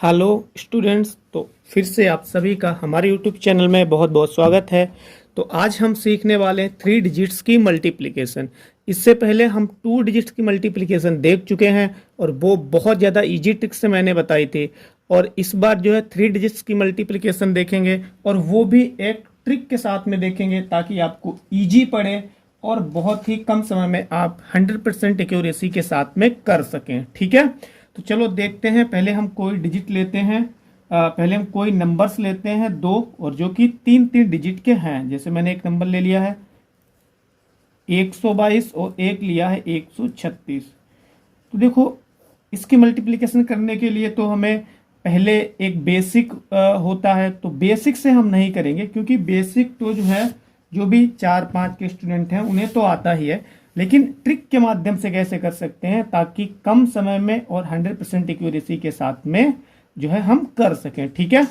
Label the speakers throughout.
Speaker 1: Hello students. तो फिर से आप सभी का हमारे यूट्यूब चैनल में बहुत बहुत स्वागत है। तो आज हम सीखने वाले हैं 3 डिजिट्स की मल्टीप्लिकेशन। इससे पहले हम 2 डिजिट्स की मल्टीप्लिकेशन देख चुके हैं और वो बहुत ज़्यादा इजी ट्रिक से मैंने बताई थी। और इस बार जो है 3 डिजिट्स की मल्टीप्लिकेशन देखेंगे और वो भी एक ट्रिक के साथ में देखेंगे ताकि आपको ईजी पड़े और बहुत ही कम समय में आप 100% एक्यूरेसी के साथ में कर सकें। ठीक है, तो चलो देखते हैं। पहले हम कोई डिजिट लेते हैं, पहले हम कोई नंबर्स लेते हैं दो, और जो कि 3 डिजिट के हैं। जैसे मैंने एक नंबर ले लिया है 122 और एक लिया है 136। तो देखो, इसकी मल्टीप्लिकेशन करने के लिए तो हमें पहले एक बेसिक होता है, तो बेसिक से हम नहीं करेंगे क्योंकि बेसिक तो जो है जो भी 4-5 के स्टूडेंट हैं उन्हें तो आता ही है। लेकिन ट्रिक के माध्यम से कैसे कर सकते हैं ताकि कम समय में और 100% एक्यूरेसी के साथ में जो है हम कर सकें। ठीक है,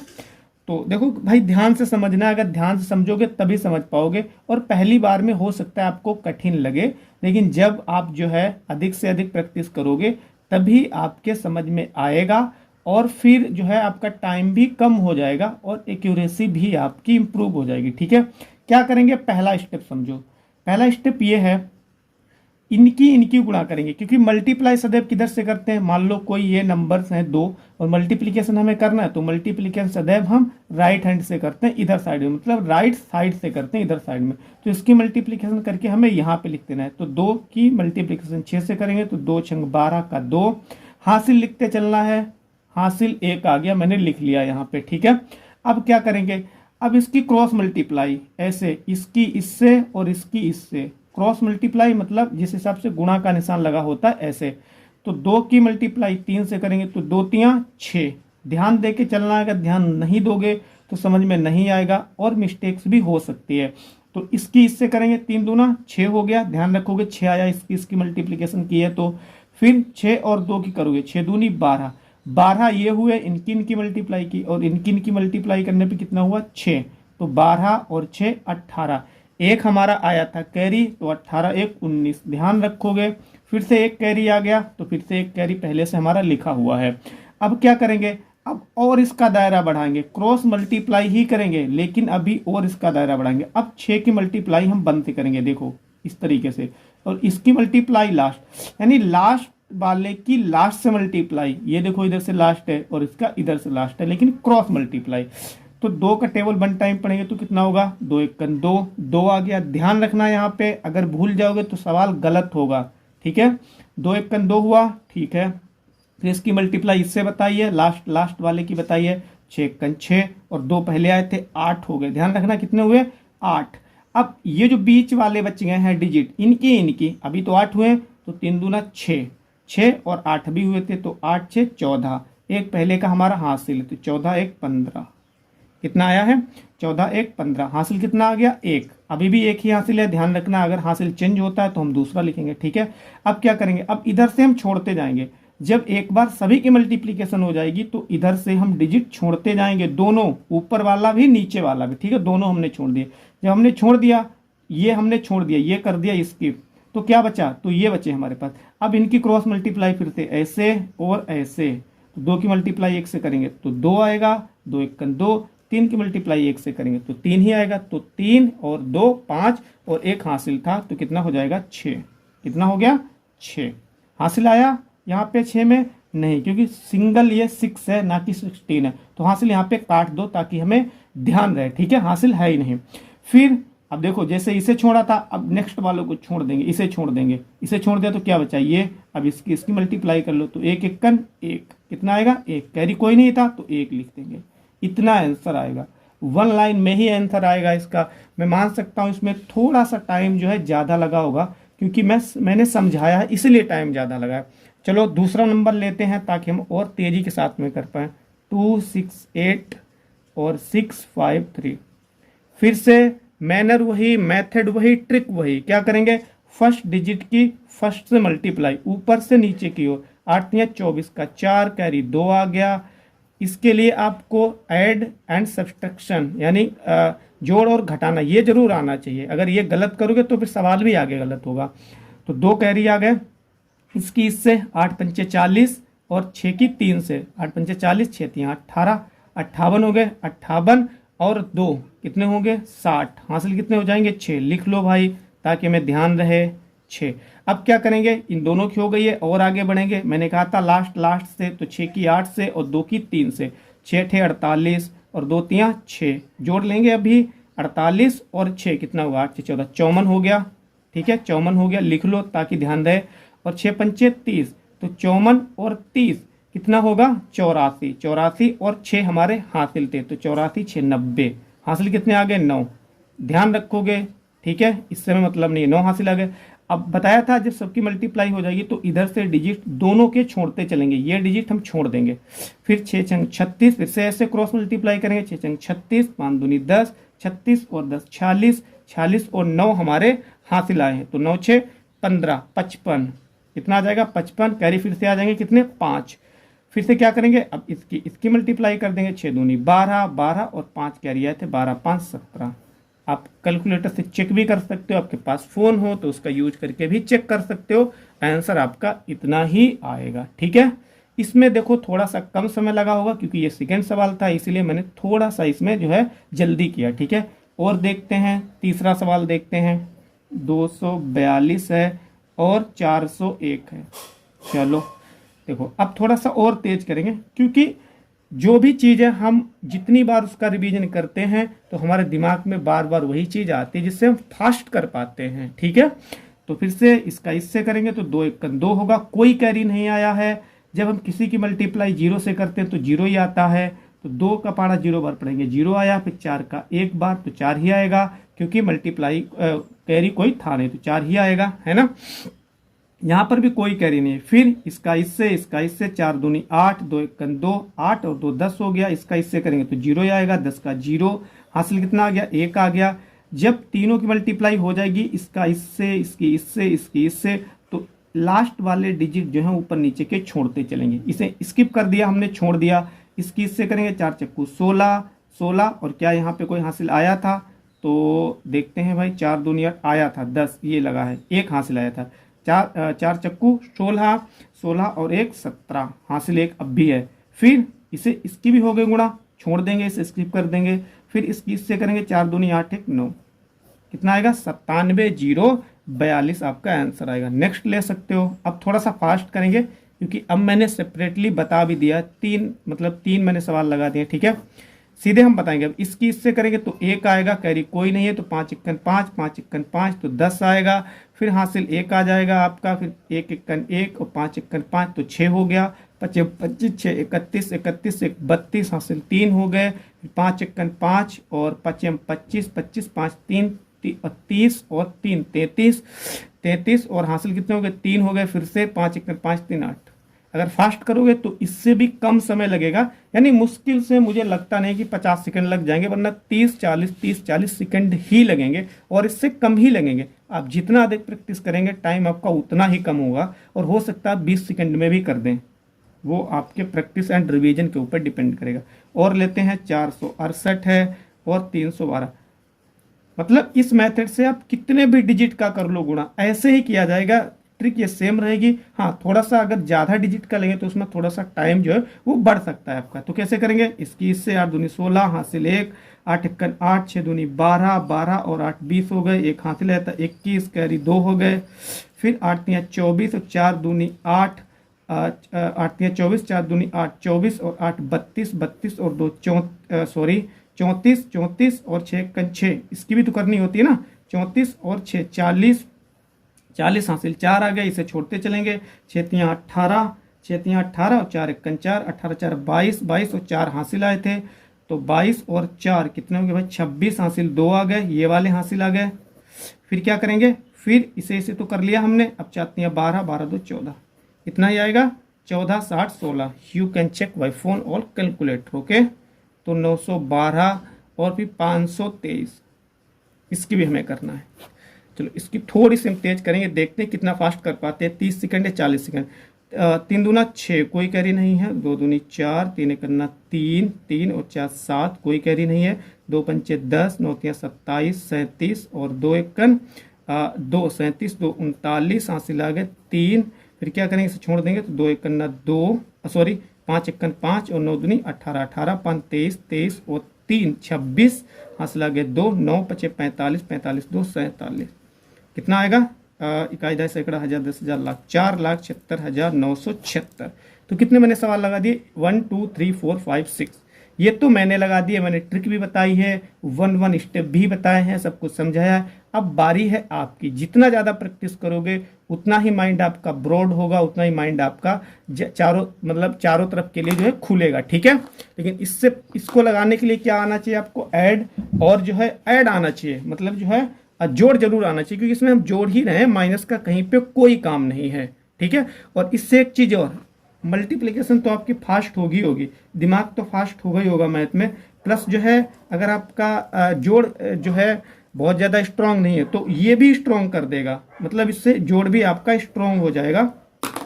Speaker 1: तो देखो भाई, ध्यान से समझना है। अगर ध्यान से समझोगे तभी समझ पाओगे। और पहली बार में हो सकता है आपको कठिन लगे, लेकिन जब आप जो है अधिक से अधिक प्रैक्टिस करोगे तभी आपके समझ में आएगा और फिर जो है आपका टाइम भी कम हो जाएगा और एक्यूरेसी भी आपकी इंप्रूव हो जाएगी। ठीक है, क्या करेंगे, पहला स्टेप समझो। पहला स्टेप ये है, इनकी गुणा करेंगे, क्योंकि मल्टीप्लाई सदैव किधर से करते हैं। मान लो कोई ये नंबर्स हैं दो और मल्टीप्लिकेशन हमें करना है, तो मल्टीप्लिकेशन सदैव हम राइट हैंड से करते हैं, इधर साइड में, मतलब राइट साइड से करते हैं, इधर साइड में। तो इसकी मल्टीप्लिकेशन करके हमें यहाँ पे लिख देना है। तो 2 की मल्टीप्लिकेशन 6 से करेंगे तो 2 छंग 12 का 2। हासिल लिखते चलना है, हासिल 1 आ गया, मैंने लिख लिया यहाँ पे। ठीक है, अब क्या करेंगे, अब इसकी क्रॉस मल्टीप्लाई, ऐसे इसकी इससे और इसकी इससे क्रॉस मल्टीप्लाई, मतलब जिस हिसाब से गुणा का निशान लगा होता है ऐसे। तो 2 की मल्टीप्लाई 3 से करेंगे तो 2 3 6। ध्यान दे के चलना है, अगर ध्यान नहीं दोगे तो समझ में नहीं आएगा और मिस्टेक्स भी हो सकती है। तो इसकी इससे करेंगे 3 दूना 6 हो गया, ध्यान रखोगे 6 आया, इसकी मल्टीप्लिकेशन की है। तो फिर 6 और 2 की करोगे, 6 दूनी 12, 12 ये हुए, इनकी मल्टीप्लाई की और इनकी मल्टीप्लाई करने पे कितना हुआ 6। तो 12 और 6 18। एक हमारा आया था कैरी, तो 18 1 19। ध्यान रखोगे, फिर से एक कैरी आ गया, तो फिर से एक कैरी पहले से हमारा लिखा हुआ है। अब क्या करेंगे, अब और इसका दायरा बढ़ाएंगे, क्रॉस मल्टीप्लाई ही करेंगे लेकिन अभी और इसका दायरा बढ़ाएंगे। अब 6 की मल्टीप्लाई हम बंद से करेंगे, देखो इस तरीके से, और इसकी मल्टीप्लाई लास्ट, यानी लास्ट वाले की लास्ट से मल्टीप्लाई। ये देखो इधर से लास्ट है और इसका इधर से लास्ट है, लेकिन क्रॉस मल्टीप्लाई। तो 2 का टेबल 1 टाइम पढ़ेंगे तो कितना होगा, 2 1 2, 2 आ गया। ध्यान रखना यहाँ पे, अगर भूल जाओगे तो सवाल गलत होगा। ठीक है, 2 1 2 हुआ, ठीक है। फिर इसकी मल्टीप्लाई इससे बताइए, लास्ट वाले की बताइए, 6 1 6 और 2 पहले आए थे 8 हो गए। ध्यान रखना कितने हुए 8। अब ये जो बीच वाले बच गए हैं डिजिट, इनकी अभी तो 8 हुए, तो 3 दूना 6, 6 और 8 भी हुए थे, तो 8 6 14। एक पहले का हमारा हासिल, तो 14 1 15। कितना आया है 14 1 15। हासिल कितना आ गया 1। अभी भी एक ही हासिल है, ध्यान रखना, अगर हासिल चेंज होता है तो हम दूसरा लिखेंगे। ठीक है, अब क्या करेंगे, अब इधर से हम छोड़ते जाएंगे। जब एक बार सभी की मल्टीप्लिकेशन हो जाएगी तो इधर से हम डिजिट छोड़ते जाएंगे, दोनों, ऊपर वाला भी नीचे वाला भी। ठीक है, दोनों हमने छोड़ दिए। जब हमने छोड़ दिया, ये हमने छोड़ दिया, ये कर दिया स्किप, तो क्या बचा, तो ये बचे हमारे पास। अब इनकी क्रॉस मल्टीप्लाई फिर से ऐसे और ऐसे, तो 2 की मल्टीप्लाई 1 से करेंगे तो 2 आएगा, 2 1 2। 3 की मल्टीप्लाई 1 से करेंगे तो 3 ही आएगा, तो 3 और 2 5 और 1 हासिल था, तो कितना हो जाएगा 6। कितना हो गया 6। हासिल आया यहाँ पे 6 में नहीं, क्योंकि सिंगल ये 6 है ना कि 16 है, तो हासिल यहाँ पे काट दो ताकि हमें ध्यान रहे। ठीक है, हासिल है ही नहीं। फिर अब देखो, जैसे इसे छोड़ा था, अब नेक्स्ट वालों को छोड़ देंगे, इसे छोड़ देंगे, इसे छोड़ दिया तो क्या बचा ये। अब इसकी मल्टीप्लाई कर लो, तो 1 1 1, कितना आएगा 1। कैरी कोई नहीं था तो 1 लिख देंगे, इतना आंसर आएगा। 1 लाइन में ही आंसर आएगा इसका। मैं मान सकता हूँ इसमें थोड़ा सा टाइम जो है ज़्यादा लगा होगा, क्योंकि मैंने समझाया है इसलिए टाइम ज़्यादा लगा है। चलो दूसरा नंबर लेते हैं ताकि हम और तेज़ी के साथ में कर पाएँ। 2 6 8 और 6 5 3। फिर से मैनर वही, मेथड वही, ट्रिक वही। क्या करेंगे, फर्स्ट डिजिट की फर्स्ट से मल्टीप्लाई, ऊपर से नीचे की ओर। 8 या 24 का 4 कैरी 2 आ गया। इसके लिए आपको ऐड एंड सब्सट्रैक्शन, यानी जोड़ और घटाना, ये जरूर आना चाहिए। अगर ये गलत करोगे तो फिर सवाल भी आगे गलत होगा। तो 2 कैरी आ गए, इसकी इससे 8 पंचे 40 और 6 की 3 से, 8 पंचे 40, 6 3 18, 58 हो गए। 58 और 2 कितने होंगे 60। हासिल कितने हो जाएंगे 6। लिख लो भाई ताकि हमें ध्यान रहे 6। अब क्या करेंगे, इन दोनों की हो गई है और आगे बढ़ेंगे। मैंने कहा था लास्ट से, तो 6 की 8 से और 2 की 3 से, 6 थे 48 और 2 तियां 6, जोड़ लेंगे अभी। 48 और 6 कितना हुआ 8 से 14, 54 हो गया। ठीक है 54 हो गया, लिख लो ताकि ध्यान रहे। और 6 पंचे 30, तो 54 और 30 कितना होगा 84। 84 और 6 हमारे हासिल थे, तो 84 6 90। हासिल कितने आ गए 9। ध्यान रखोगे ठीक है, इससे में मतलब नहीं, 9 हासिल आ गए। अब बताया था जब सबकी मल्टीप्लाई हो जाएगी तो इधर से डिजिट दोनों के छोड़ते चलेंगे, ये डिजिट हम छोड़ देंगे। फिर 6 छंग 36, फिर से ऐसे क्रॉस मल्टीप्लाई करेंगे। 6 छंग 36, 5 दूनी 10, 36 और 10 46, 46 और 9 हमारे हासिल आए हैं, तो 9 6 15, 55 कितना आ जाएगा 55। कैरी फिर से आ जाएंगे कितने 5। फिर से क्या करेंगे, अब इसकी मल्टीप्लाई कर देंगे। 6 दूनी 12, 12 और 5 कैरी आए थे, 12 5 17। आप कैलकुलेटर से चेक भी कर सकते हो, आपके पास फोन हो तो उसका यूज करके भी चेक कर सकते हो। आंसर आपका इतना ही आएगा। ठीक है, इसमें देखो थोड़ा सा कम समय लगा होगा क्योंकि ये सेकंड सवाल था, इसीलिए मैंने थोड़ा सा इसमें जो है जल्दी किया। ठीक है, और देखते हैं तीसरा सवाल देखते हैं। 242 है और 401 है। चलो देखो अब थोड़ा सा और तेज करेंगे क्योंकि जो भी चीज़ है हम जितनी बार उसका रिवीजन करते हैं तो हमारे दिमाग में बार बार वही चीज़ आती है जिससे हम फास्ट कर पाते हैं। ठीक है, तो फिर से इसका इससे करेंगे तो 2 1 2 होगा, कोई कैरी नहीं आया है। जब हम किसी की मल्टीप्लाई 0 से करते हैं तो 0 ही आता है, तो 2 का पारा 0 बार पढ़ेंगे 0 आया। फिर 4 का 1 बार तो 4 ही आएगा क्योंकि मल्टीप्लाई कैरी कोई था नहीं, तो 4 ही आएगा, है ना। यहाँ पर भी कोई कैरी नहीं है। फिर इसका इससे 4 दूनी 8, 2 1 2, 8 और 2 10 हो गया। इसका इससे करेंगे तो 0 ही आएगा, 10 का 0। हासिल कितना आ गया 1 आ गया। जब तीनों की मल्टीप्लाई हो जाएगी, इसका इससे, इसकी इससे, तो लास्ट वाले डिजिट जो है ऊपर नीचे के छोड़ते चलेंगे। इसे स्किप कर दिया हमने, छोड़ दिया। इसकी इससे करेंगे 4 चक्कू 16, 16 और क्या यहाँ पे कोई हासिल आया था तो देखते हैं भाई। 4 दूनी 8 आया था, 10 ये लगा है, 1 हासिल आया था। 4 चक्कू 16, 16 और 1 17, हासिल 1 अब भी है। फिर इसे इसकी भी हो गई गुणा, छोड़ देंगे, इसे स्किप कर देंगे। फिर इसकी इससे करेंगे 4 दूनी 8 1 9, कितना आएगा 97 042 आपका आंसर आएगा। नेक्स्ट ले सकते हो। अब थोड़ा सा फास्ट करेंगे क्योंकि अब मैंने सेपरेटली बता भी दिया, 3 मैंने सवाल लगा दिए। ठीक है, सीधे हम बताएंगे। अब इसकी इससे करेंगे तो 1 आएगा, कैरी कोई नहीं है, तो 5 1 5, 5 1 5 तो 10 आएगा। फिर हासिल 1 आ जाएगा आपका, फिर 1 1 1 और 5 1 5 तो 6 हो गया। 25 25 6 31 31 1 32, हासिल 3 हो गए। 5 1 5 और 5 25 25 5 3 30 और 3 33 और हासिल कितने हो गए 3 हो गए। फिर से 5 1 5 3 8। अगर फास्ट करोगे तो इससे भी कम समय लगेगा, यानी मुश्किल से मुझे लगता नहीं कि 50 सेकंड लग जाएंगे, वरना 30 40 सेकंड ही लगेंगे और इससे कम ही लगेंगे। आप जितना अधिक प्रैक्टिस करेंगे टाइम आपका उतना ही कम होगा, और हो सकता है 20 सेकंड में भी कर दें, वो आपके प्रैक्टिस एंड रिवीजन के ऊपर डिपेंड करेगा। और लेते हैं 468 है और 312। मतलब इस मेथड से आप कितने भी डिजिट का कर लो गुणा, ऐसे ही किया जाएगा, ट्रिक ये सेम रहेगी। हाँ, थोड़ा सा अगर ज़्यादा डिजिट का लेंगे तो उसमें थोड़ा सा टाइम जो है वो बढ़ सकता है आपका। तो कैसे करेंगे, इसकी इससे 8 दूनी 16, हासिल 1, 8 1 8, 6 दूनी 12, 12 और 8 20 हो गए। 1 हासिल है तो 21, कैरी 2 हो गए। फिर 8 3 24 और 4 दूनी 8, 8 3 24, 4 दूनी 8 24 और 8 32, 32 और 2 34 34 और 6 1 6, इसकी भी तो करनी होती है ना। 34 और 6 40, 40 हासिल 4 आ गए, इसे छोड़ते चलेंगे। 6 3 18, 6 3 18 और 4 1 4, 18 4 22, 22 और 4 हासिल आए थे, तो 22 और 4 कितने होंगे भाई 26, हासिल 2 आ गए, ये वाले हासिल आ गए। फिर क्या करेंगे, फिर इसे तो कर लिया हमने। अब 4 3 12, 12 2 14, इतना ही आएगा 14 60 16। You can check by phone और कैलकुलेटर। ओके, तो 912 और फिर 523, इसकी भी हमें करना है। चलो इसकी थोड़ी सी हम तेज करेंगे, देखते हैं कितना फास्ट कर पाते हैं। 30 सेकंड या 40 सेकंड। 3 दूना 6, कोई कैरी नहीं है। 2 दूनी 4, 3 1 3, 3 और 4 7, कोई कैरी नहीं है। 2 पंचे 10, 9 3 27, 37 और 2 1 2 37, 2 39, हासिल आ गए 3। फिर क्या करेंगे, इसे छोड़ देंगे तो 2 एक कन्ना 2, सॉरी 5 एक कन 5 और 9 दूनी 18, 18 5 23, 23 और 3 26, हाथ लगे 2, 9 5 45, 45 2 47, कितना आएगा, इकाई दस सैकड़ा हजार 10,000 लाख 4,76,976। तो कितने मैंने सवाल लगा दिए, 1 2 3 4 5 6, ये तो मैंने लगा दिए, मैंने ट्रिक भी बताई है, 1 स्टेप भी बताए हैं, सब कुछ समझाया है। अब बारी है आपकी, जितना ज़्यादा प्रैक्टिस करोगे उतना ही माइंड आपका ब्रॉड होगा, उतना ही माइंड आपका चारों तरफ के लिए जो है खुलेगा, ठीक है। लेकिन इसको लगाने के लिए क्या आना चाहिए आपको, ऐड, और जो है ऐड आना चाहिए, मतलब जो है जोड़ जरूर आना चाहिए, क्योंकि इसमें हम जोड़ ही रहे हैं, माइनस का कहीं पे कोई काम नहीं है, ठीक है। और इससे एक चीज और, मल्टीप्लिकेशन तो आपकी फास्ट होगी, दिमाग तो फास्ट होगा ही होगा मैथ में, प्लस जो है अगर आपका जोड़ जो है बहुत ज़्यादा स्ट्रांग नहीं है तो ये भी स्ट्रांग कर देगा, मतलब इससे जोड़ भी आपका स्ट्रांग हो जाएगा,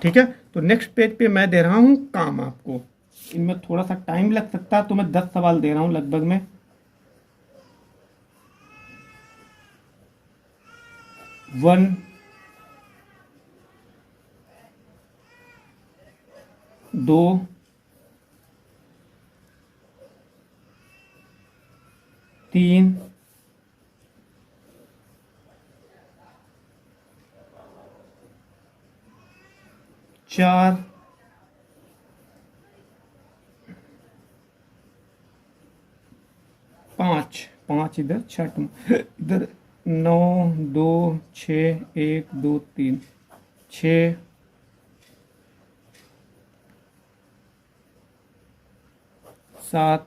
Speaker 1: ठीक है। तो नेक्स्ट पेज पे मैं दे रहा हूँ काम आपको, इनमें थोड़ा सा टाइम लग सकता है, तो मैं 10 सवाल दे रहा हूँ लगभग में। 1 2 3 4 5 इधर, 6 इधर, 9 2 6 1 2 3 6 7,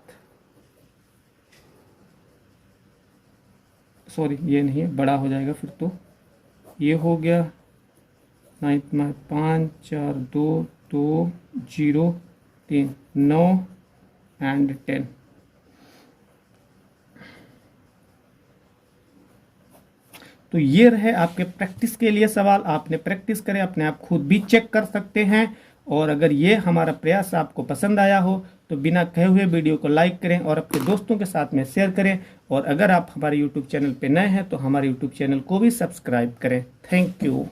Speaker 1: सॉरी ये नहीं है, बड़ा हो जाएगा फिर तो, ये हो गया 9 में 5 4 2 2 0 3 9 एंड 10। तो ये रहे आपके प्रैक्टिस के लिए सवाल, आपने प्रैक्टिस करें, अपने आप खुद भी चेक कर सकते हैं। और अगर ये हमारा प्रयास आपको पसंद आया हो तो बिना कहे हुए वीडियो को लाइक करें और अपने दोस्तों के साथ में शेयर करें। और अगर आप हमारे यूट्यूब चैनल पे नए हैं तो हमारे यूट्यूब चैनल को भी सब्सक्राइब करें। Thank you.